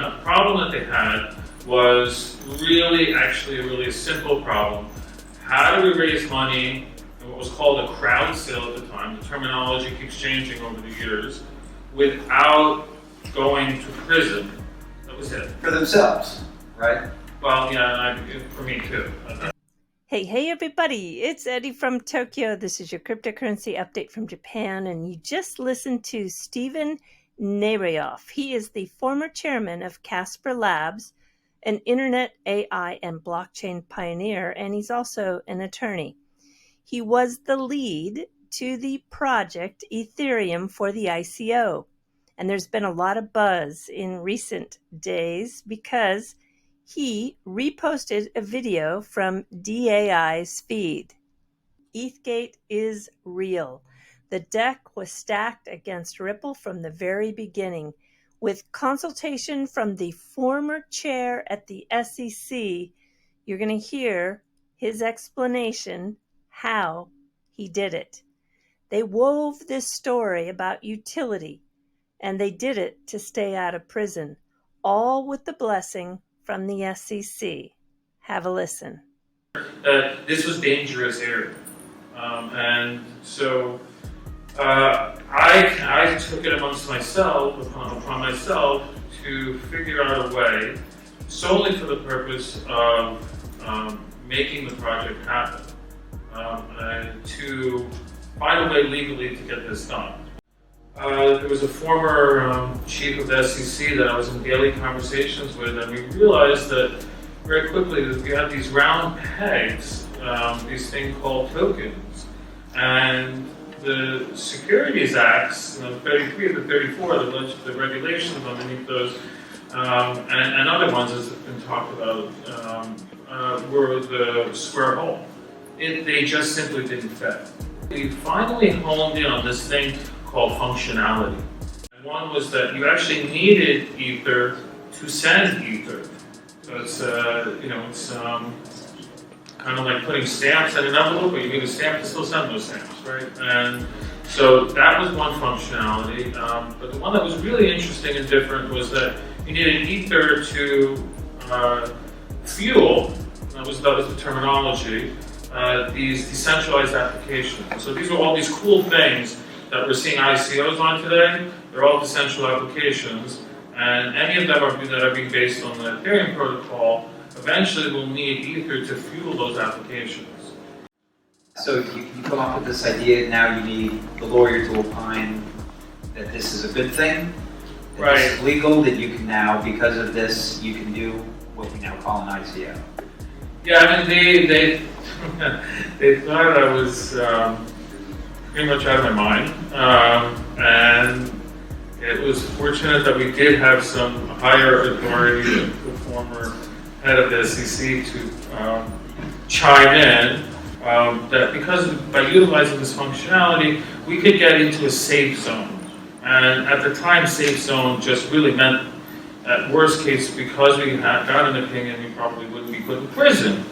the problem that they had was actually a really simple problem. How do we raise money in what was called a crowd sale at the time? The terminology keeps changing over the years, without going to prison. That was it. For themselves, right? Well, yeah, for me too. Hey everybody, it's Eddie from Tokyo. This is your cryptocurrency update from Japan, and you just listened to Steven Nareyoff. He is the former chairman of Casper Labs, an internet AI and blockchain pioneer, and he's also an attorney. He was the lead to the project Ethereum for the ICO, and there's been a lot of buzz in recent days because he reposted a video from DAI's feed. ETHgate is real. The deck was stacked against Ripple from the very beginning. With consultation from the former chair at the SEC, you're going to hear his explanation how he did it. They wove this story about utility, and they did it to stay out of prison, all with the blessing from the SEC. Have a listen. This was dangerous area. And so I took it upon myself to figure out a way, solely for the purpose of making the project happen, and to find a way legally to get this done. There was a former chief of the SEC that I was in daily conversations with, and we realized that very quickly that we have these round pegs, these things called tokens, and the Securities Acts, 33 to 34, the regulations underneath those, and other ones as have been talked about, were the square hole. They just simply didn't fit. We finally honed in on this thing called functionality. And one was that you actually needed Ether to send Ether. So it's kind of like putting stamps in an envelope, but you need a stamp to still send those stamps, right? And so that was one functionality. But the one that was really interesting and different was that you needed Ether to fuel, that was the terminology, these decentralized applications. So these are all these cool things that we're seeing ICOs on today. They're all decentralized applications, and any of them that are being based on the Ethereum protocol eventually will need Ether to fuel those applications. So you come up with this idea, now you need the lawyer to opine that this is a good thing, that right. This is legal, that you can now, because of this, you can do what we now call an ICO. Yeah, I mean, they thought I was pretty much out of my mind, and it was fortunate that we did have some higher authority, the former head of the SEC, to chime in, that because by utilizing this functionality, we could get into a safe zone. And at the time, safe zone just really meant, at worst case, because we had got an opinion, we probably wouldn't be put in prison.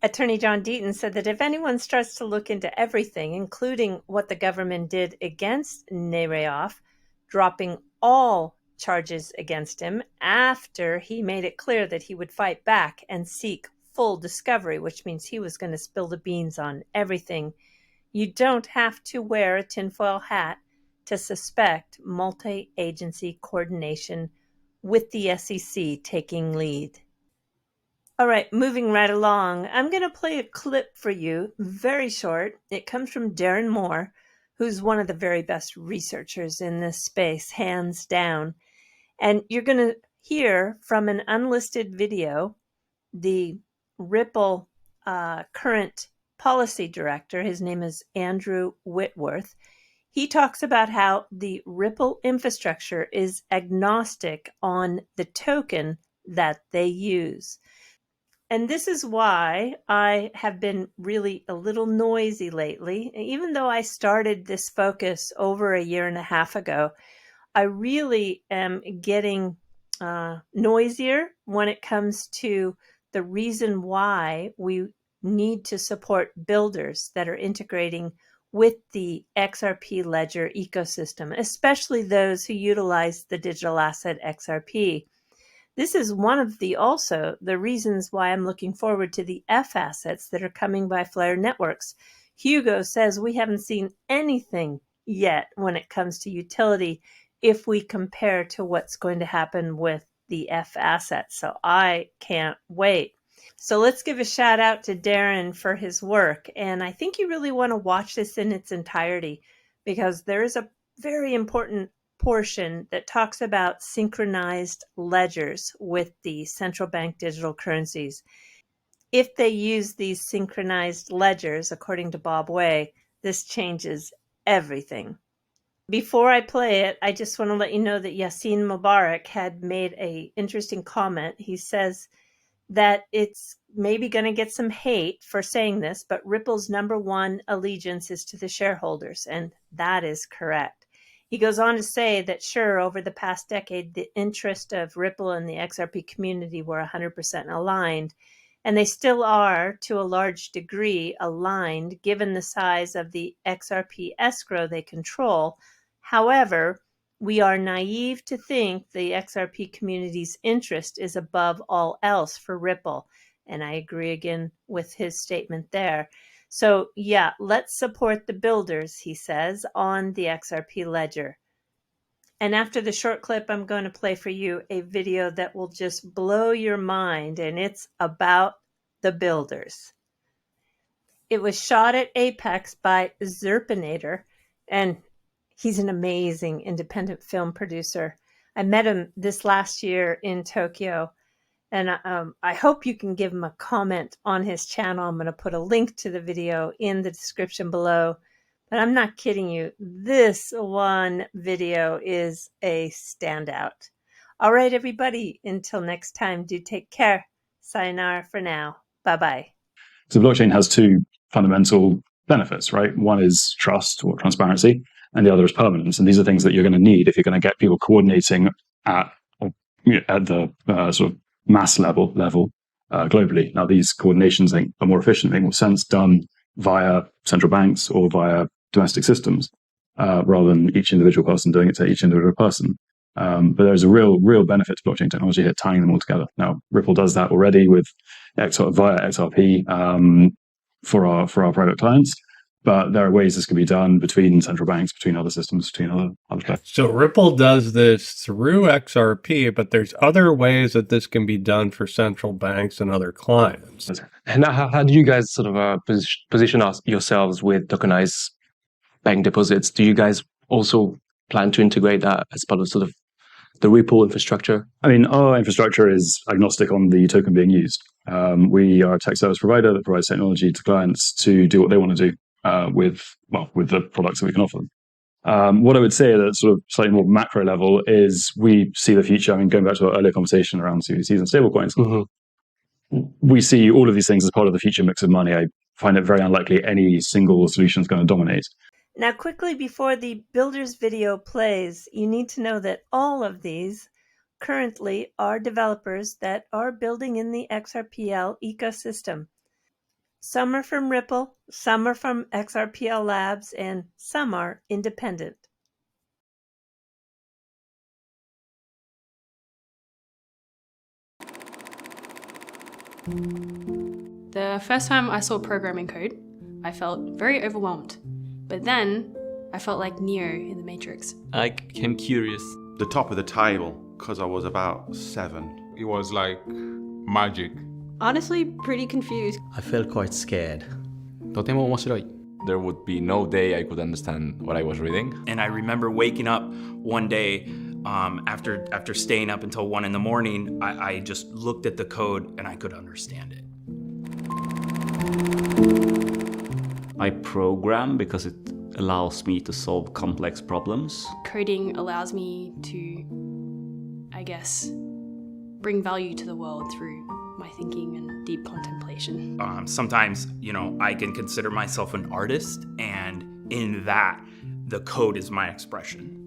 Attorney John Deaton said that if anyone starts to look into everything, including what the government did against Nareyoff, dropping all charges against him after he made it clear that he would fight back and seek full discovery, which means he was going to spill the beans on everything, you don't have to wear a tinfoil hat to suspect multi-agency coordination with the SEC taking lead. All right, moving right along, I'm going to play a clip for you, very short. It comes from Darren Moore, who's one of the very best researchers in this space, hands down. And you're going to hear from an unlisted video, the Ripple current policy director. His name is Andrew Whitworth. He talks about how the Ripple infrastructure is agnostic on the token that they use. And this is why I have been really a little noisy lately. Even though I started this focus over a year and a half ago, I really am getting noisier when it comes to the reason why we need to support builders that are integrating with the XRP ledger ecosystem, especially those who utilize the digital asset XRP. This is one of the reasons why I'm looking forward to the F assets that are coming by Flare Networks. Hugo says we haven't seen anything yet when it comes to utility if we compare to what's going to happen with the F assets. So I can't wait. So let's give a shout out to Darren for his work. And I think you really want to watch this in its entirety because there is a very important portion that talks about synchronized ledgers with the central bank digital currencies. If they use these synchronized ledgers, according to Bob Way, this changes everything. Before I play it, I just want to let you know that Yassin Mubarak had made an interesting comment. He says that it's maybe going to get some hate for saying this, but Ripple's number one allegiance is to the shareholders, and that is correct. He goes on to say that, sure, over the past decade, the interest of Ripple and the XRP community were 100% aligned, and they still are, to a large degree, aligned given the size of the XRP escrow they control. However, we are naive to think the XRP community's interest is above all else for Ripple. And I agree again with his statement there. So yeah, let's support the builders, he says, on the XRP ledger. And after the short clip, I'm going to play for you a video that will just blow your mind, and it's about the builders. It was shot at Apex by Zerpinator, and he's an amazing independent film producer. I met him this last year in Tokyo, and I hope you can give him a comment on his channel. I'm going to put a link to the video in the description below. But I'm not kidding you. This one video is a standout. All right, everybody. Until next time, do take care. Sayonara for now. Bye-bye. So blockchain has two fundamental benefits, right? One is trust or transparency, and the other is permanence. And these are things that you're going to need if you're going to get people coordinating at the sort of mass level globally. Now, these coordinations are more efficient, make more sense done via central banks or via domestic systems, rather than each individual person doing it to each individual person. But there's a real benefit to blockchain technology here, tying them all together. Now, Ripple does that already with via XRP for our private clients. But there are ways this can be done between central banks, between other systems, between other players. So Ripple does this through XRP, but there's other ways that this can be done for central banks and other clients. And how do you guys sort of position yourselves with tokenized bank deposits? Do you guys also plan to integrate that as part of sort of the Ripple infrastructure? I mean, our infrastructure is agnostic on the token being used. We are a tech service provider that provides technology to clients to do what they want to do. With the products that we can offer them. What I would say at a sort of slightly more macro level is we see the future. I mean, going back to our earlier conversation around CBDCs and stablecoins, we see all of these things as part of the future mix of money. I find it very unlikely any single solution is going to dominate. Now, quickly before the builders video plays, you need to know that all of these currently are developers that are building in the XRPL ecosystem. Some are from Ripple, some are from XRPL Labs, and some are independent. The first time I saw programming code, I felt very overwhelmed. But then, I felt like Neo in the Matrix. I became curious. The top of the table, because I was about 7. It was like magic. Honestly, pretty confused. I felt quite scared. とても面白い. There would be no day I could understand what I was reading. And I remember waking up one day after staying up until 1 in the morning, I just looked at the code and I could understand it. I program because it allows me to solve complex problems. Coding allows me to, I guess, bring value to the world through my thinking and deep contemplation. Sometimes, I can consider myself an artist, and in that, the code is my expression.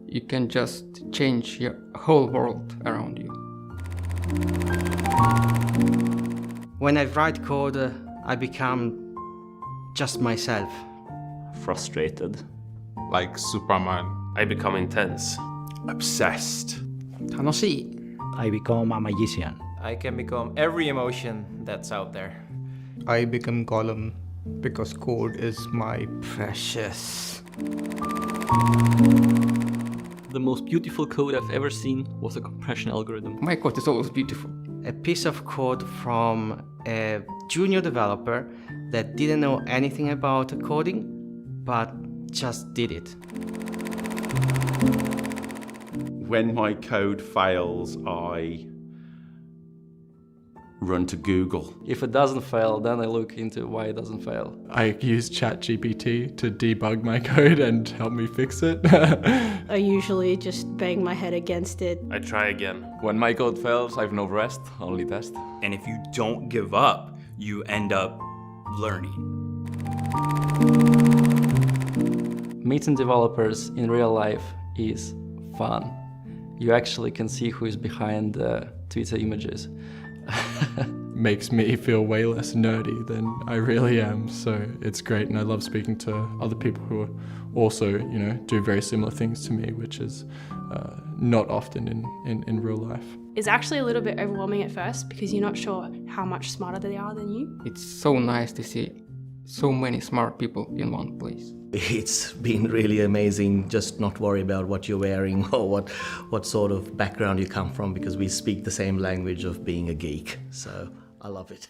You can just change your whole world around you. When I write code, I become just myself. Frustrated. Like Superman. I become intense. Obsessed. 楽しい. I become a magician. I can become every emotion that's out there. I become Gollum because code is my precious. The most beautiful code I've ever seen was a compression algorithm. My code is always beautiful. A piece of code from a junior developer that didn't know anything about coding, but just did it. When my code fails, I run to Google. If it doesn't fail, then I look into why it doesn't fail. I use ChatGPT to debug my code and help me fix it. I usually just bang my head against it. I try again. When my code fails, I have no rest, only test. And if you don't give up, you end up learning. Meeting developers in real life is fun. You actually can see who is behind the Twitter images. Makes me feel way less nerdy than I really am, so it's great, and I love speaking to other people who are also, do very similar things to me, which is not often in real life. It's actually a little bit overwhelming at first because you're not sure how much smarter they are than you. It's so nice to see so many smart people in one place. It's been really amazing. Just not worry about what you're wearing or what sort of background you come from, because we speak the same language of being a geek. So I love it.